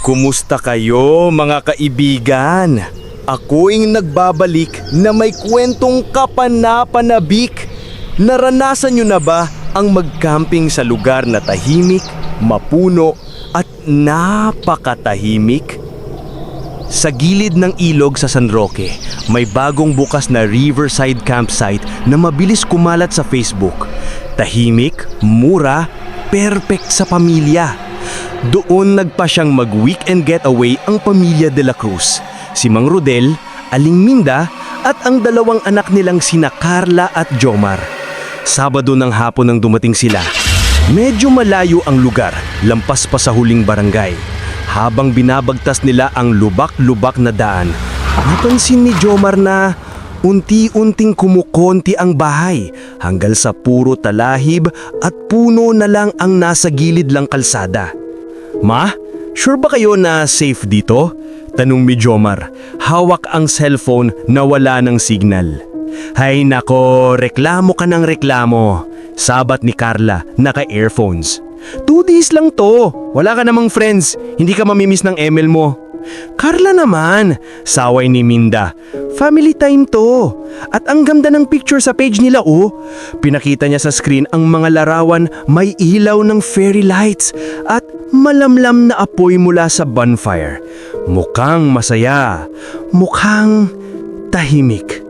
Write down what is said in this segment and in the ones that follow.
Kumusta kayo mga kaibigan? Ako'y nagbabalik na may kwentong kapanapanabik. Naranasan nyo na ba ang mag-camping sa lugar na tahimik, mapuno at napakatahimik? Sa gilid ng ilog sa San Roque, may bagong bukas na riverside campsite na mabilis kumalat sa Facebook. Tahimik, mura, perfect sa pamilya. Doon nagpa siyang mag-weekend getaway ang pamilya de la Cruz, si Mang Rodel, Aling Minda at ang dalawang anak nilang sina Carla at Jomar. Sabado ng hapon nang dumating sila. Medyo malayo ang lugar, lampas pa sa huling barangay. Habang binabagtas nila ang lubak-lubak na daan, napansin ni Jomar na unti-unting kumukonti ang bahay hanggang sa puro talahib at puno na lang ang nasa gilid lang kalsada. Ma, sure ba kayo na safe dito? Tanong ni Jomar. Hawak ang cellphone na wala ng signal. Hay nako, reklamo ka ng reklamo. Sabat ni Carla, naka-earphones. 2 days lang to. Wala ka namang friends. Hindi ka mamimiss ng ML mo. Carla naman, saway ni Minda. Family time to. At ang ganda ng picture sa page nila oh. Pinakita niya sa screen ang mga larawan may ilaw ng fairy lights at malamlam na apoy mula sa bonfire. Mukhang masaya. Mukhang tahimik.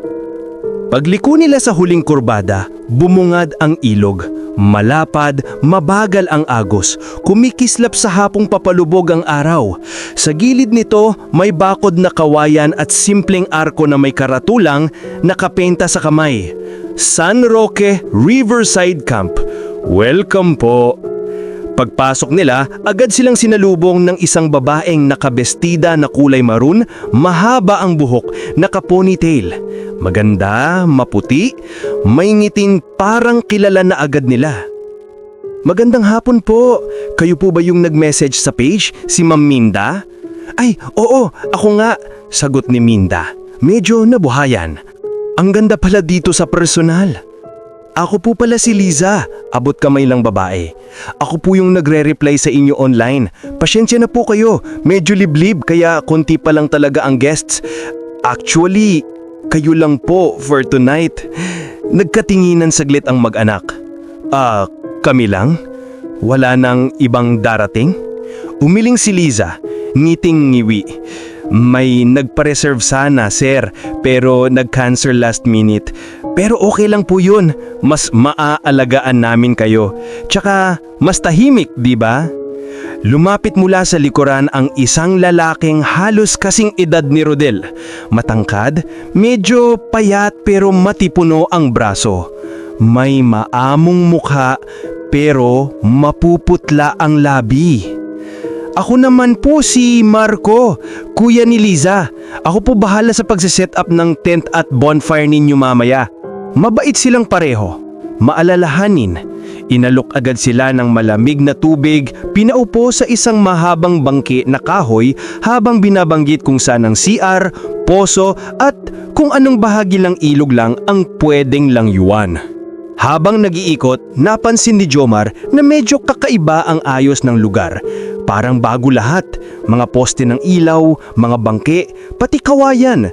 Pagliko nila sa huling kurbada, bumungad ang ilog. Malapad, mabagal ang agos, kumikislap sa hapong papalubog ang araw. Sa gilid nito, may bakod na kawayan at simpleng arko na may karatulang nakapenta sa kamay. San Roque Riverside Camp. Welcome po! Pagpasok nila, agad silang sinalubong ng isang babaeng nakabestida na kulay maroon, mahaba ang buhok, naka-ponytail. Maganda, maputi, may ngiting parang kilala na agad nila. Magandang hapon po. Kayo po ba yung nag-message sa page, si Ma'am Minda? Ay, oo, ako nga, sagot ni Minda. Medyo nabuhayan. Ang ganda pala dito sa personal. Ako po pala si Liza, abot kamay lang babae. Ako po yung nagre-reply sa inyo online. Pasyensya na po kayo, medyo liblib kaya konti pa lang talaga ang guests. Actually, kayo lang po for tonight. Nagkatinginan saglit ang mag-anak. Kami lang? Wala nang ibang darating? Umiling si Liza, ngiting ngiwi. May nagpa-reserve sana, sir, pero nag-cancel last minute. Pero okay lang po yun. Mas maaalagaan namin kayo. Tsaka, mas tahimik, di ba? Lumapit mula sa likuran ang isang lalaking halos kasing edad ni Rodel. Matangkad, medyo payat pero matipuno ang braso. May maamong mukha pero mapuputla ang labi. Ako naman po si Marco, kuya ni Liza. Ako po bahala sa pagsiset up ng tent at bonfire ninyo mamaya. Mabait silang pareho. Maalalahanin. Inalok agad sila ng malamig na tubig, pinaupo sa isang mahabang bangke na kahoy habang binabanggit kung saan ang CR, poso at kung anong bahagi ng ilog lang ang pwedeng langyuan. Habang nag-iikot, napansin ni Jomar na medyo kakaiba ang ayos ng lugar. Parang bago lahat, mga poste ng ilaw, mga bangke, pati kawayan.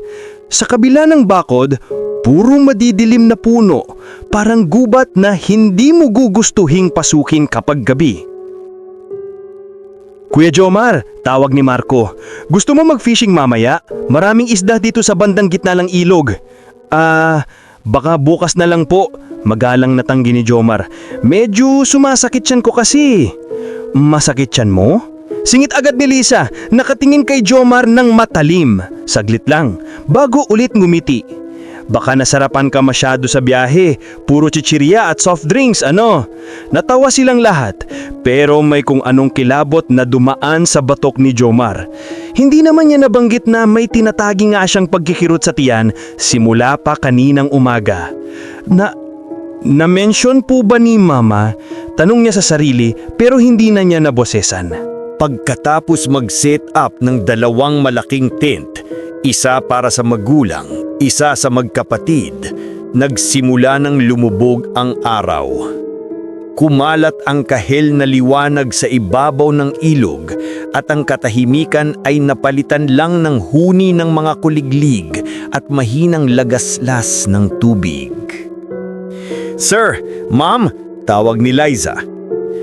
Sa kabila ng bakod, puro madidilim na puno, parang gubat na hindi mo gugustuhing pasukin kapag gabi. Kuya Jomar, tawag ni Marco. Gusto mo mag-fishing mamaya? Maraming isda dito sa bandang gitna ng ilog. Baka bukas na lang po. Magalang natanggi ni Jomar. Medyo sumasakit tiyan ko kasi. Masakit tiyan mo? Singit agad ni Lisa, nakatingin kay Jomar ng matalim. Saglit lang, bago ulit ngumiti. Baka nasarapan ka masyado sa biyahe, puro chichirya at soft drinks, ano? Natawa silang lahat, pero may kung anong kilabot na dumaan sa batok ni Jomar. Hindi naman niya nabanggit na may tinatagi nga siyang pagkikirot sa tiyan simula pa kaninang umaga. Na-mention po ba ni Mama? Tanong niya sa sarili pero hindi na niya nabosesan. Pagkatapos mag-set up ng 2 malaking tent, isa para sa magulang, isa sa magkapatid, nagsimula ng lumubog ang araw. Kumalat ang kahel na liwanag sa ibabaw ng ilog at ang katahimikan ay napalitan lang ng huni ng mga kuliglig at mahinang lagaslas ng tubig. "Sir, Ma'am," tawag ni Liza.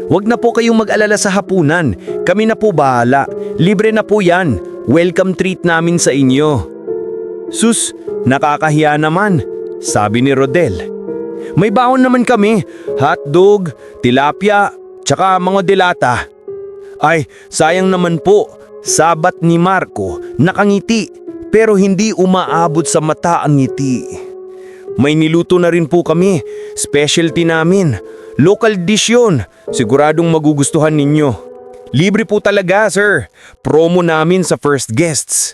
"Huwag na po kayong mag-alala sa hapunan. Kami na po bahala. Libre na po yan. Welcome treat namin sa inyo." "Sus, nakakahiya naman," sabi ni Rodel. "May baon naman kami. Hotdog, tilapia, tsaka mga delata." "Ay, sayang naman po," sabat ni Marco, nakangiti pero hindi umaabot sa mata ang ngiti. "May niluto na rin po kami. Specialty namin. Local dish yun. Siguradong magugustuhan ninyo. Libre po talaga, sir. Promo namin sa first guests."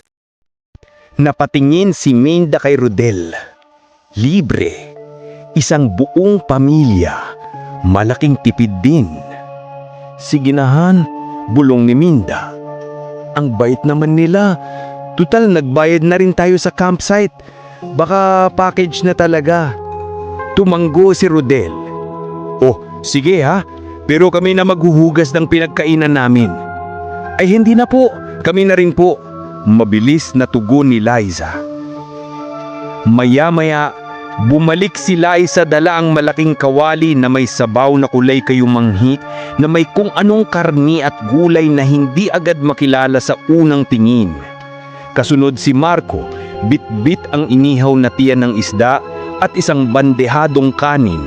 Napatingin si Minda kay Rodel. Libre. Isang buong pamilya. Malaking tipid din. "Siginahan," bulong ni Minda. "Ang bait naman nila. Tutal nagbayad na rin tayo sa campsite. Baka package na talaga." Tumanggo si Rodel. "Oh, sige ha. Pero kami na maghuhugas ng pinagkainan namin." "Ay hindi na po. Kami na rin po." Mabilis na tugon ni Liza. Maya-maya, bumalik si Liza dala ang malaking kawali na may sabaw na kulay kayumanghik na may kung anong karni at gulay na hindi agad makilala sa unang tingin. Kasunod si Marco, bit-bit ang inihaw na tiyan ng isda at isang bandehadong kanin.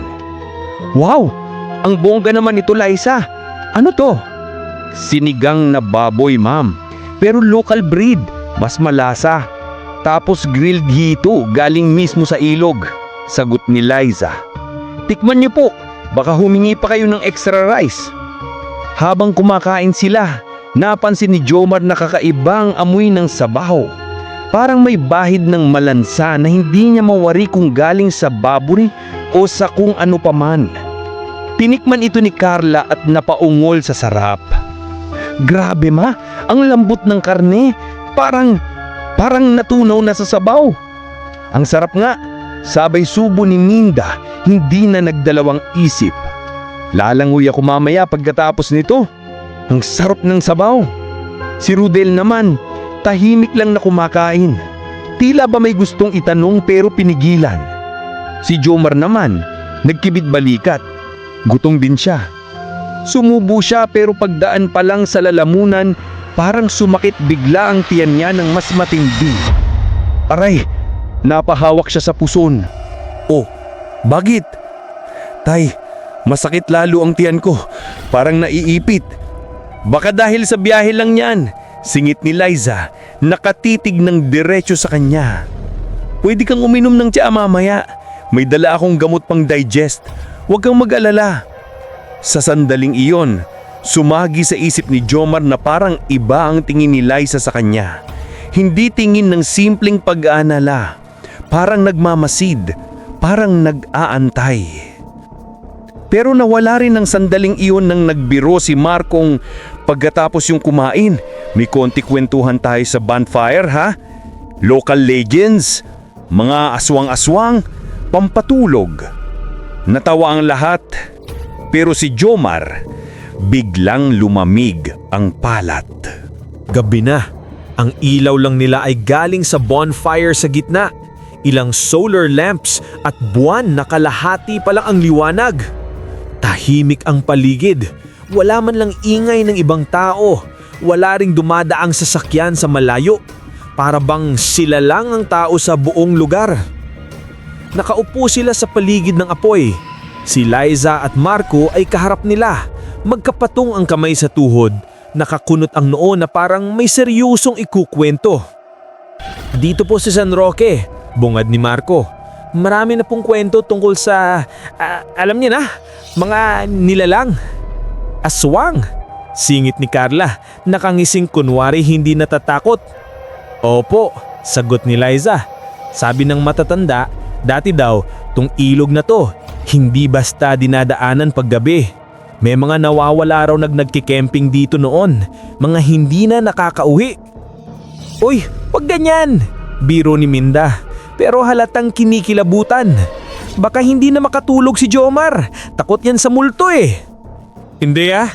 "Wow! Ang bongga naman ito, Liza. Ano to?" "Sinigang na baboy, ma'am. Pero local breed, mas malasa. Tapos grilled hito galing mismo sa ilog," sagot ni Liza. "Tikman niyo po, baka humingi pa kayo ng extra rice." Habang kumakain sila, napansin ni Jomar na kakaibang amoy ng sabaw. Parang may bahid ng malansa na hindi niya mawari kung galing sa baboy o sa kung ano paman. Tinikman ito ni Carla at napaungol sa sarap. "Grabe ma, ang lambot ng karne. Parang natunaw na sa sabaw." "Ang sarap nga," sabay subo ni Minda, hindi na nagdalawang isip. "Lalangoy ako mamaya pagkatapos nito. Ang sarap ng sabaw." Si Rodel naman, tahimik lang na kumakain. Tila ba may gustong itanong pero pinigilan. Si Jomar naman, nagkibit balikat. Gutom din siya. Sumubo siya pero pagdaan pa lang sa lalamunan, parang sumakit bigla ang tiyan niya ng mas matindi. Aray, napahawak siya sa puson. "Oh, bakit?" "Tay, masakit lalo ang tiyan ko. Parang naiipit." "Baka dahil sa biyahe lang yan," singit ni Liza, nakatitig ng diretso sa kanya. "Pwede kang uminom ng tsaa mamaya. May dala akong gamot pang digest. Huwag kang mag-alala." Sa sandaling iyon, sumagi sa isip ni Jomar na parang iba ang tingin ni Liza sa kanya. Hindi tingin ng simpleng pag-aanala. Parang nagmamasid, parang nag-aantay. Pero nawala rin ng sandaling iyon nang nagbiro si Marcong pagkatapos yung kumain. "May konti kwentuhan tayo sa bonfire ha? Local legends, mga aswang-aswang, pampatulog." Natawa ang lahat. Pero si Jomar, biglang lumamig ang palat. Gabi na. Ang ilaw lang nila ay galing sa bonfire sa gitna. Ilang solar lamps at buwan na kalahati pa lang ang liwanag. Tahimik ang paligid. Wala man lang ingay ng ibang tao. Wala ring dumadaang sasakyan sa malayo. Para bang sila lang ang tao sa buong lugar. Nakaupo sila sa paligid ng apoy. Si Liza at Marco ay kaharap nila. Magkapatong ang kamay sa tuhod. Nakakunot ang noo na parang may seryosong ikukwento. "Dito po sa San Roque," bungad ni Marco. "Marami na pong kwento tungkol sa, alam niyo na, mga nilalang." "Aswang," singit ni Carla, nakangising kunwari hindi natatakot. "Opo," sagot ni Liza. "Sabi ng matatanda, dati daw, tong ilog na to, hindi basta dinadaanan paggabi. May mga nawawala raw nagkikemping dito noon, mga hindi na nakakauwi." "Uy, wag ganyan," biro ni Minda, pero halatang kinikilabutan. "Baka hindi na makatulog si Jomar, takot yan sa multo eh." "Hindi ah,"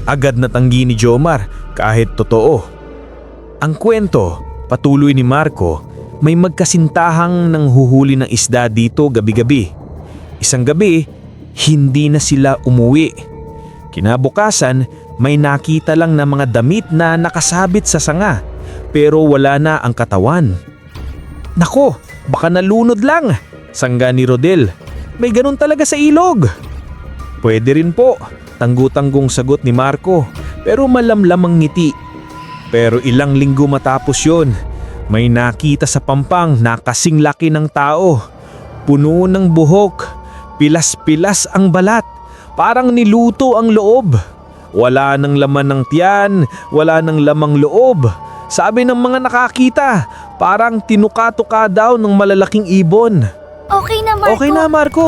agad natanggi ni Jomar, kahit totoo. Ang kwento, patuloy ni Marco, may magkasintahang nanghuhuli ng isda dito gabi-gabi. Isang gabi, hindi na sila umuwi. Kinabukasan, may nakita lang na mga damit na nakasabit sa sanga, pero wala na ang katawan. Nako, baka nalunod lang, sangga ni Rodel. May ganun talaga sa ilog. Pwede rin po, tanggu-tanggong sagot ni Marco, pero malamlam ang ngiti. Pero ilang linggo matapos yon, may nakita sa pampang na kasing laki ng tao. Puno ng buhok, pilas-pilas ang balat, parang niluto ang loob. Wala nang laman ng tiyan, wala nang lamang loob. Sabi ng mga nakakita, parang tinuka-tuka daw ng malalaking ibon. Okay na, Marco. Okay na, Marco.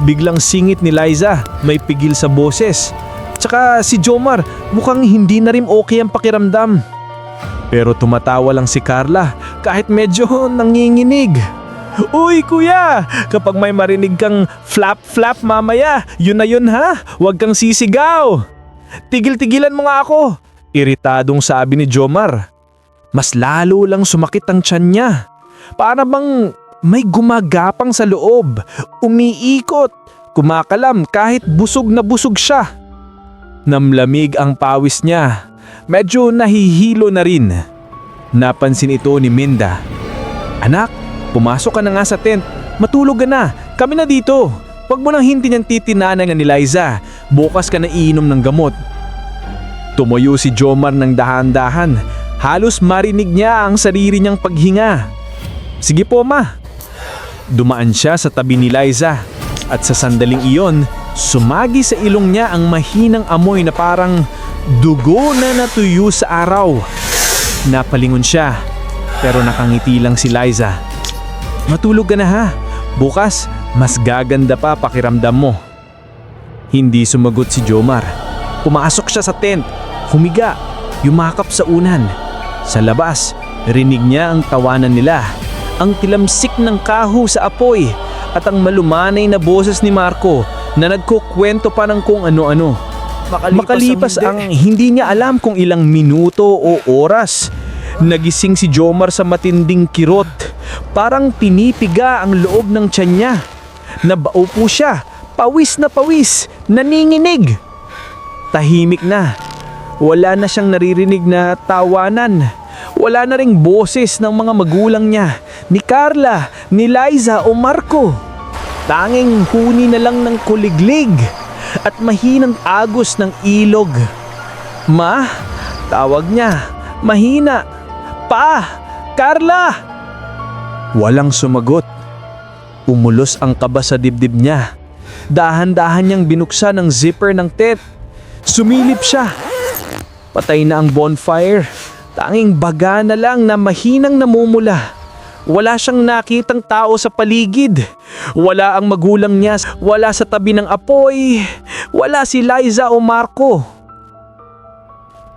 Biglang singit ni Liza, may pigil sa boses. Tsaka si Jomar, mukhang hindi na rin okay ang pakiramdam. Pero tumatawa lang si Carla kahit medyo nanginginig. Uy kuya, kapag may marinig kang flap-flap mamaya, yun na yun ha, huwag kang sisigaw. Tigil-tigilan mo nga ako. Iritadong sabi ni Jomar. Mas lalo lang sumakit ang tiyan niya. Para bang may gumagapang sa loob, umiikot, kumakalam kahit busog na busog siya. Namlamig ang pawis niya. Medyo nahihilo na rin. Napansin ito ni Minda. Anak, pumasok ka na nga sa tent. Matulog ka na. Kami na dito. Huwag mo nang hindi niyang titinanan ni Liza. Bukas ka na iinom ng gamot. Tumuyo si Jomar ng dahan-dahan. Halos marinig niya ang sarili niyang paghinga. Sige po ma. Dumaan siya sa tabi ni Liza. At sa sandaling iyon, sumagi sa ilong niya ang mahinang amoy na parang dugo na natuyo sa araw. Napalingon siya, pero nakangiti lang si Liza. Matulog ka na ha. Bukas, mas gaganda pa pakiramdam mo. Hindi sumagot si Jomar. Pumasok siya sa tent, humiga, yumakap sa unan. Sa labas, rinig niya ang tawanan nila, ang tilamsik ng kaho sa apoy at ang malumanay na boses ni Marco na nagkukwento pa ng kung ano-ano. Makalipas ang hindi niya alam kung ilang minuto o oras, nagising si Jomar sa matinding kirot. Parang pinipiga ang loob ng tiyan niya. Nabao po siya, pawis na pawis, naninginig. Tahimik na. Wala na siyang naririnig na tawanan. Wala na ring boses ng mga magulang niya, ni Carla, ni Liza o Marco. Tanging huni na lang ng kuliglig at mahinang agos ng ilog. Ma, tawag niya, mahina. Pa, Carla! Walang sumagot. Umulos ang kaba sa dibdib niya. Dahan-dahan niyang binuksan ang zipper ng tent. Sumilip siya. Patay na ang bonfire. Tanging baga na lang na mahinang namumula. Wala siyang nakitang tao sa paligid. Wala ang magulang niya. Wala sa tabi ng apoy. Wala si Liza o Marco.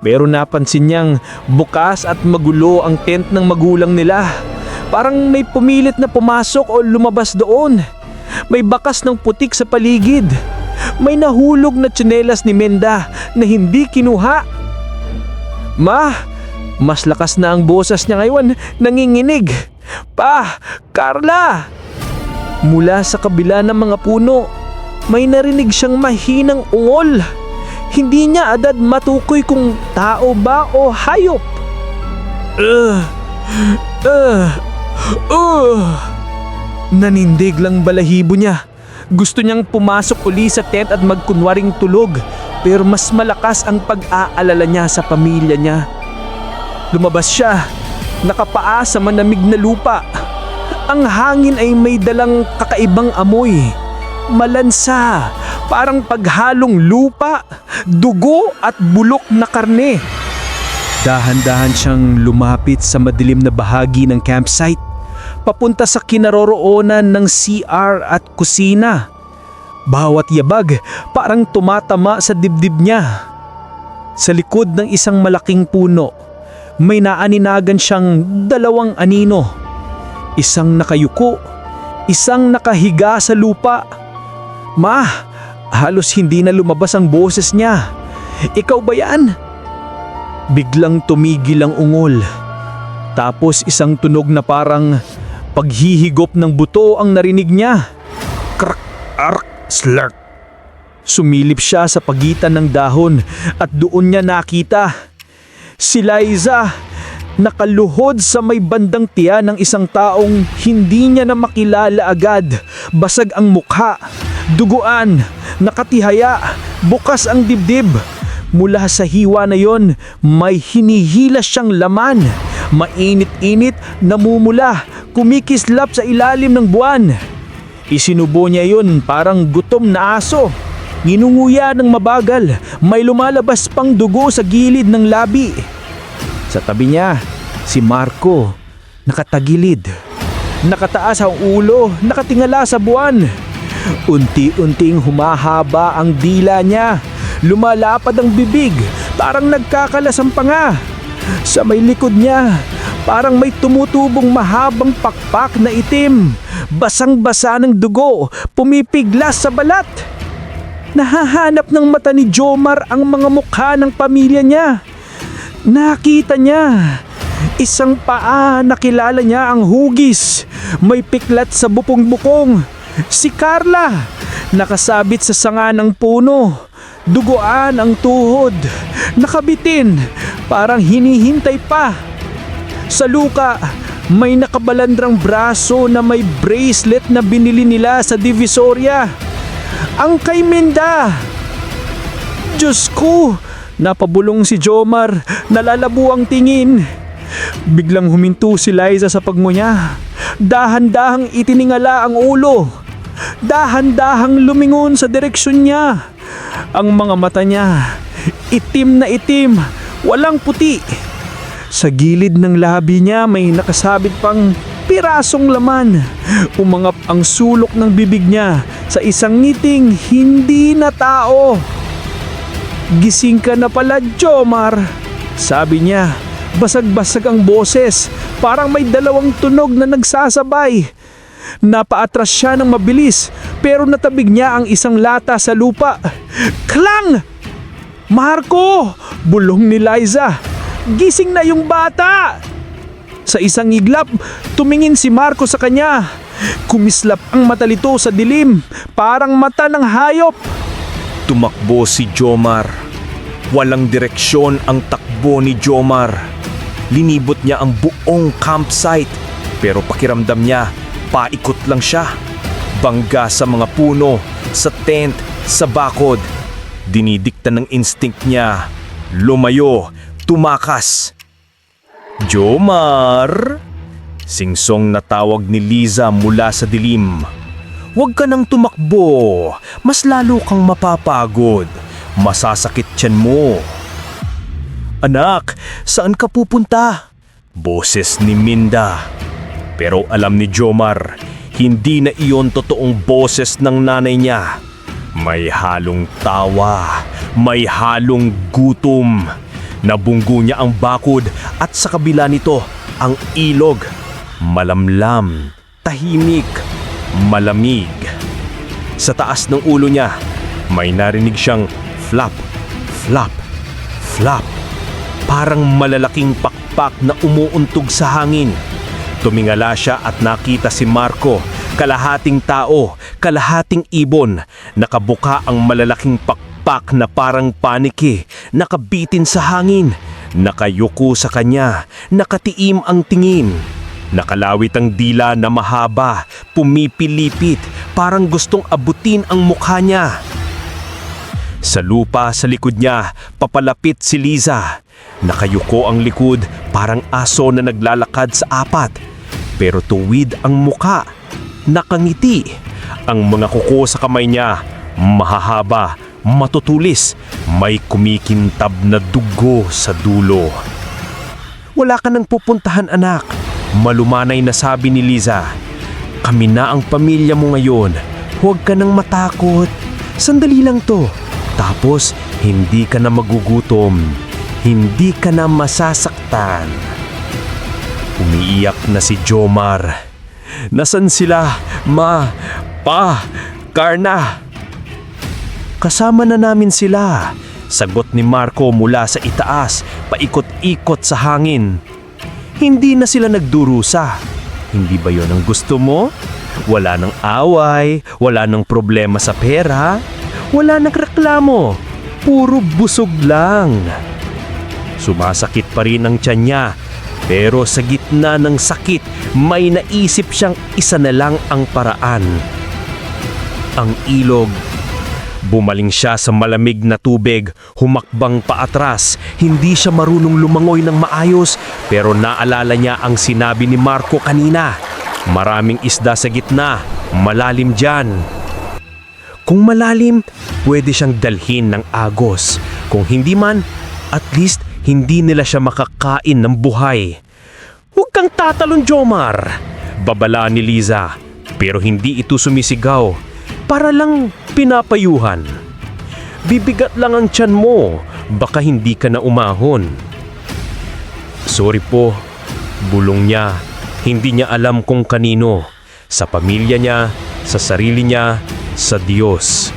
Pero napansin niyang bukas at magulo ang tent ng magulang nila. Parang may pumilit na pumasok o lumabas doon. May bakas ng putik sa paligid. May nahulog na tsinelas ni Minda na hindi kinuha. Ma, mas lakas na ang boses niya ngayon, nanginginig. Pa, Carla! Mula sa kabila ng mga puno, may narinig siyang mahinang ungol. Hindi niya agad matukoy kung tao ba o hayop. Nanindig lang balahibo niya. Gusto niyang pumasok uli sa tent at magkunwaring tulog, pero mas malakas ang pag-aalala niya sa pamilya niya. Lumabas siya, nakapaa sa manamig na lupa. Ang hangin ay may dalang kakaibang amoy. Malansa, parang paghalong lupa, dugo at bulok na karne. Dahan-dahan siyang lumapit sa madilim na bahagi ng campsite, papunta sa kinaroroonan ng CR at kusina. Bawat yabag parang tumatama sa dibdib niya. Sa likod ng isang malaking puno, may naaninagan siyang dalawang anino. Isang nakayuko, isang nakahiga sa lupa. Ma, halos hindi na lumabas ang boses niya. Ikaw ba yan? Biglang tumigil ang ungol. Tapos isang tunog na parang paghihigop ng buto ang narinig niya. Krak, ark, slurk. Sumilip siya sa pagitan ng dahon at doon niya nakita si Liza, nakaluhod sa may bandang tiyan ng isang taong hindi niya na makilala agad. Basag ang mukha, duguan, nakatihaya, bukas ang dibdib. Mula sa hiwa na yon, may hinihila siyang laman. Mainit-init, namumula, kumikislap sa ilalim ng buwan. Isinubo niya yun parang gutom na aso. Nginunguya ng mabagal, may lumalabas pang dugo sa gilid ng labi. Sa tabi niya, si Marco, nakatagilid. Nakataas ang ulo, nakatingala sa buwan. Unti-unting humahaba ang dila niya. Lumalapad ang bibig, parang nagkakalas ang panga. Sa may likod niya, parang may tumutubong mahabang pakpak na itim. Basang-basa ng dugo, pumipiglas sa balat. Nahahanap ng mata ni Jomar ang mga mukha ng pamilya niya. Nakita niya, isang paa, nakilala niya ang hugis. May piklat sa bukong-bukong. Si Carla, nakasabit sa sanga ng puno. Duguan ang tuhod, nakabitin, parang hinihintay pa. Sa luka, may nakabalandrang braso na may bracelet na binili nila sa Divisoria. Ang kay Minda! Diyos ko! Napabulong si Jomar, nalalabo ang tingin. Biglang huminto si Liza sa pagmunya. Dahan-dahang itiningala ang ulo. Dahan-dahang lumingon sa direksyon niya. Ang mga mata niya, itim na itim, walang puti. Sa gilid ng labi niya may nakasabit pang pirasong laman. Umangap ang sulok ng bibig niya sa isang ngiting hindi na tao. Gising ka na pala, Jomar, sabi niya. Basag-basag ang boses, parang may dalawang tunog na nagsasabay. Napaatras siya ng mabilis pero natabig niya ang isang lata sa lupa. Klang! Marco! Bulong ni Liza. Gising na yung bata! Sa isang iglap, tumingin si Marco sa kanya. Kumislap ang mata nito sa dilim, parang mata ng hayop. Tumakbo si Jomar. Walang direksyon ang takbo ni Jomar. Linibot niya ang buong campsite pero pakiramdam niya paikot lang siya. Bangga sa mga puno, sa tent, sa bakod. Dinidikta ng instinct niya. Lumayo, tumakas. Jomar! Singsong na tawag ni Liza mula sa dilim. Huwag ka nang tumakbo. Mas lalo kang mapapagod. Masasakit tiyan mo. Anak, saan ka pupunta? Boses ni Minda. Pero alam ni Jomar, hindi na iyon totoong boses ng nanay niya. May halong tawa, may halong gutom. Nabunggo niya ang bakod at sa kabila nito ang ilog. Malamlam, tahimik, malamig. Sa taas ng ulo niya, may narinig siyang flap, flap, flap. Parang malalaking pakpak na umuuntog sa hangin. Tumingala siya at nakita si Marco, kalahating tao, kalahating ibon. Nakabuka ang malalaking pakpak na parang paniki, nakabitin sa hangin. Nakayuko sa kanya, nakatiim ang tingin. Nakalawit ang dila na mahaba, pumipilipit, parang gustong abutin ang mukha niya. Sa lupa sa likod niya, papalapit si Liza. Nakayuko ang likod, parang aso na naglalakad sa apat. Pero tuwid ang muka, nakangiti. Ang mga kuko sa kamay niya, mahahaba, matutulis, may kumikintab na dugo sa dulo. Wala ka nang pupuntahan, anak. Malumanay na sabi ni Liza. Kami na ang pamilya mo ngayon. Huwag ka nang matakot. Sandali lang to. Tapos, hindi ka na magugutom. Hindi ka na masasaktan. Umiiyak na si Jomar. Nasan sila, Ma, Pa, Karna? Kasama na namin sila. Sagot ni Marco mula sa itaas, paikot-ikot sa hangin. Hindi na sila nagdurusa. Hindi ba yon ang gusto mo? Wala nang away, wala nang problema sa pera, wala nang reklamo. Puro busog lang. Sumasakit pa rin ang tiyan niya, pero sa gitna ng sakit, may naisip siyang isa na lang ang paraan. Ang ilog. Bumaling siya sa malamig na tubig, humakbang paatras. Hindi siya marunong lumangoy ng maayos, pero naalala niya ang sinabi ni Marco kanina. Maraming isda sa gitna, malalim dyan. Kung malalim, pwede siyang dalhin ng agos. Kung hindi man, at least hindi nila siya makakain ng buhay. Huwag kang tatalon, Jomar! Babala ni Liza, pero hindi ito sumisigaw. Para lang pinapayuhan. Bibigat lang ang tiyan mo, baka hindi ka na umahon. Sorry po, bulong niya. Hindi niya alam kung kanino. Sa pamilya niya, sa sarili niya, sa Diyos.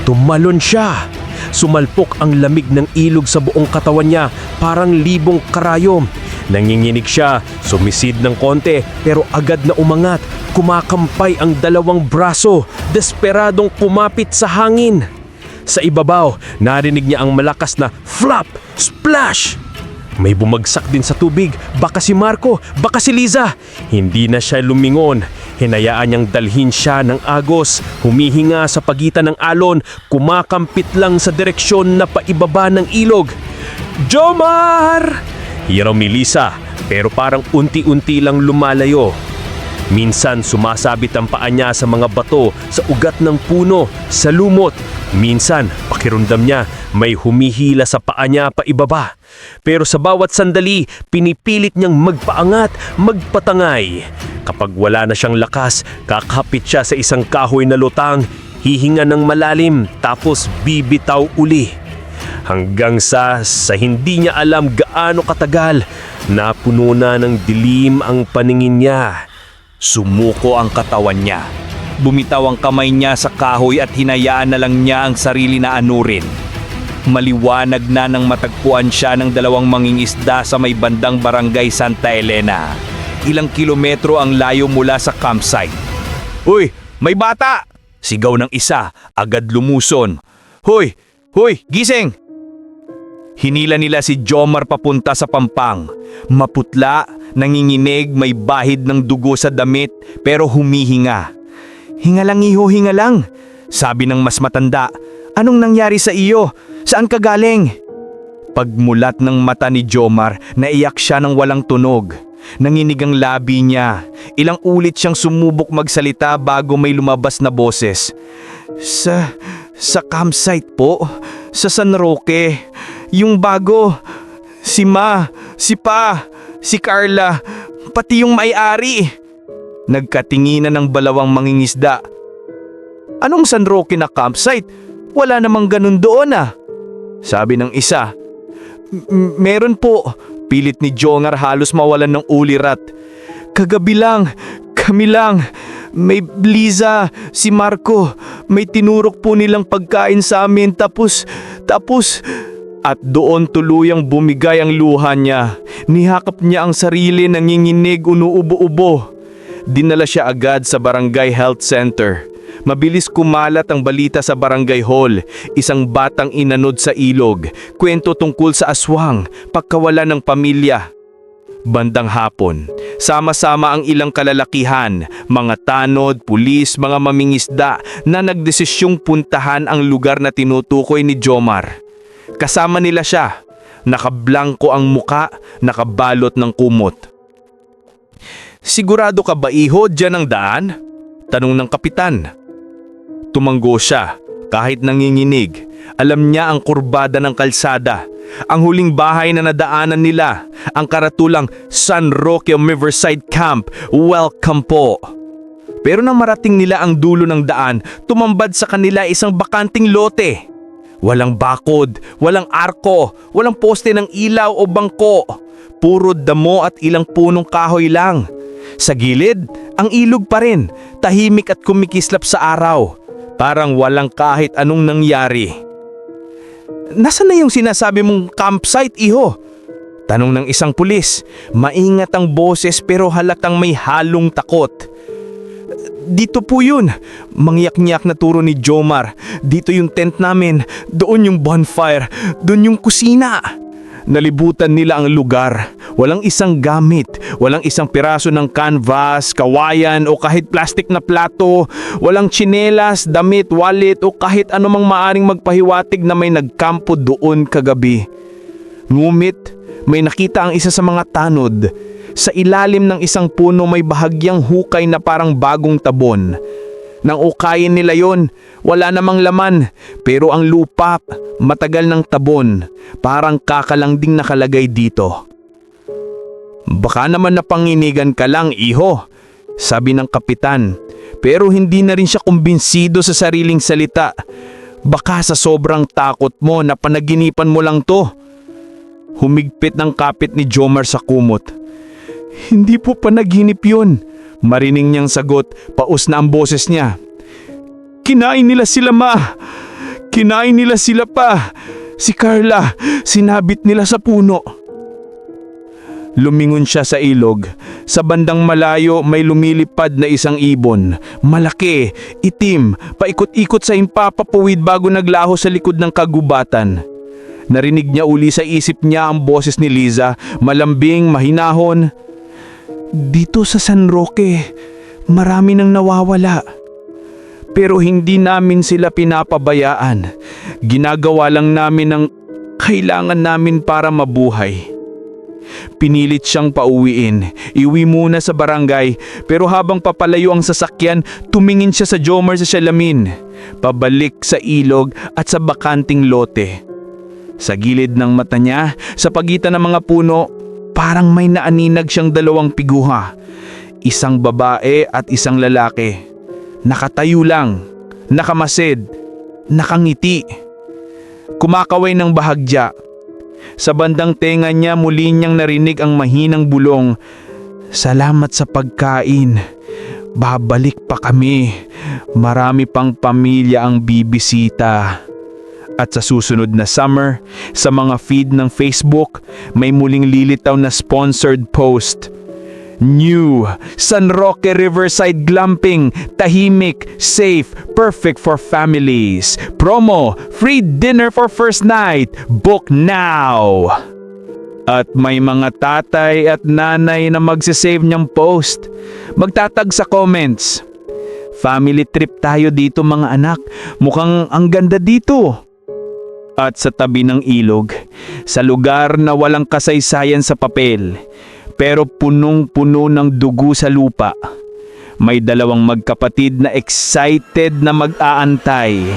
Tumalon siya. Sumalpok ang lamig ng ilog sa buong katawan niya, parang libong karayom. Nanginginig siya, sumisid ng konti, pero agad na umangat. Kumakampay ang dalawang braso, desperadong kumapit sa hangin. Sa ibabaw, narinig niya ang malakas na flop, splash! May bumagsak din sa tubig, baka si Marco, baka si Liza. Hindi na siya lumingon. Hinayaan niyang dalhin siya ng agos, humihinga sa pagitan ng alon, kumakampit lang sa direksyon na paibaba ng ilog. Jomar! Hiraw ni Liza, pero parang unti-unti lang lumalayo. Minsan sumasabit ang paa niya sa mga bato, sa ugat ng puno, sa lumot. Minsan, pakiramdam niya, may humihila sa paa niya paibaba. Pero sa bawat sandali, pinipilit niyang magpaangat, magpatangay. Kapag wala na siyang lakas, kakapit siya sa isang kahoy na lutang, hihinga ng malalim, tapos bibitaw uli. Hanggang sa hindi niya alam gaano katagal, napuno na ng dilim ang paningin niya. Sumuko ang katawan niya. Bumitaw ang kamay niya sa kahoy at hinayaan na lang niya ang sarili na anurin. Maliwanag na nang matagpuan siya ng dalawang mangingisda sa may bandang barangay Santa Elena. Ilang kilometro ang layo mula sa campsite. "Hoy, may bata!" Sigaw ng isa, agad lumuson. "Hoy! Hoy! Gising!" Hinila nila si Jomar papunta sa pampang. Maputla, nanginginig, may bahid ng dugo sa damit, pero humihinga. "Hinga lang iho, hinga lang," sabi ng mas matanda. "Anong nangyari sa iyo? Saan ka galing?" Pagmulat ng mata ni Jomar, naiyak siya ng walang tunog. Nanginig ang labi niya. Ilang ulit siyang sumubok magsalita bago may lumabas na boses. Sa campsite po, sa San Roque. Yung bago, si Ma, si Pa, si Carla, pati yung may-ari." Nagkatinginan ng balawang mangingisda. "Anong San Roque na campsite? Wala namang ganun doon ah." Sabi ng isa. Meron po," pilit ni Jomar halos mawalan ng ulirat. "Kagabi lang, kami lang. May Liza, si Marco, may tinurok po nilang pagkain sa amin tapos... At doon tuluyang bumigay ang luha niya. Nihakap niya ang sarili, nanginginig, unuubo-ubo. Dinala siya agad sa Barangay Health Center. Mabilis kumalat ang balita sa barangay hall. Isang batang inanod sa ilog. Kwento tungkol sa aswang, pagkawala ng pamilya. Bandang hapon, sama-sama ang ilang kalalakihan, mga tanod, pulis, mga mamingisda na nagdesisyong puntahan ang lugar na tinutukoy ni Jomar. Kasama nila siya, nakablangko ang muka, nakabalot ng kumot. "Sigurado ka ba iho dyan ang daan?" tanong ng kapitan. Tumanggo siya, kahit nanginginig. Alam niya ang kurbada ng kalsada. Ang huling bahay na nadaanan nila, ang karatulang San Roque Riverside Camp, welcome po. Pero nang marating nila ang dulo ng daan, tumambad sa kanila isang bakanting lote. Walang bakod, walang arko, walang poste ng ilaw o bangko. Puro damo at ilang punong kahoy lang. Sa gilid, ang ilog pa rin, tahimik at kumikislap sa araw. Parang walang kahit anong nangyari. Nasaan na yung sinasabi mong campsite, iho? Tanong ng isang pulis. Maingat ang boses pero halatang may halong takot. Dito po yun. Mangyak-nyak na turo ni Jomar. Dito yung tent namin. Doon yung bonfire. Doon yung kusina. Nalibutan nila ang lugar. Walang isang gamit. Walang isang piraso ng canvas, kawayan o kahit plastic na plato. Walang tsinelas, damit, wallet o kahit anumang maaring magpahiwatig na may nagkampo doon kagabi. Ngumit, may nakita ang isa sa mga tanod. Sa ilalim ng isang puno may bahagyang hukay na parang bagong tabon. Nang ukayin nila yon, wala namang laman, pero ang lupa, matagal ng tabon, parang kakalang ding nakalagay dito. Baka naman napanginigan ka lang, iho, sabi ng kapitan, pero hindi na rin siya kumbinsido sa sariling salita. Baka sa sobrang takot mo na panaginipan mo lang to. Humigpit ng kapit ni Jomar sa kumot. Hindi po panaginip yun. Marining niyang sagot, paus na ang boses niya. Kinain nila sila, ma. Kinain nila sila pa. Si Carla, sinabit nila sa puno. Lumingon siya sa ilog. Sa bandang malayo may lumilipad na isang ibon. Malaki, itim, paikot-ikot sa himpapawid bago naglaho sa likod ng kagubatan. Narinig niya uli sa isip niya ang boses ni Liza, malambing, mahinahon. Dito sa San Roque, marami nang nawawala. Pero hindi namin sila pinapabayaan. Ginagawa lang namin ang kailangan namin para mabuhay. Pinilit siyang pauwiin. Iwi muna sa barangay, pero habang papalayo ang sasakyan, tumingin siya sa Jomar sa salamin. Pabalik sa ilog at sa bakanting lote. Sa gilid ng mata niya, sa pagitan ng mga puno, parang may naaninag siyang dalawang piguha. Isang babae at isang lalaki. Nakatayo lang, nakamasid, nakangiti. Kumakaway ng bahagya. Sa bandang tenga niya muli niyang narinig ang mahinang bulong. Salamat sa pagkain. Babalik pa kami. Marami pang pamilya ang bibisita. At sa susunod na summer, sa mga feed ng Facebook, may muling lilitaw na sponsored post. New San Roque Riverside Glamping, tahimik, safe, perfect for families. Promo, free dinner for first night. Book now! At may mga tatay at nanay na magsisave niyang post. Magtatag sa comments. Family trip tayo dito mga anak. Mukhang ang ganda dito. At sa tabi ng ilog, sa lugar na walang kasaysayan sa papel, pero punong-puno ng dugo sa lupa, may dalawang magkapatid na excited na mag-aantay.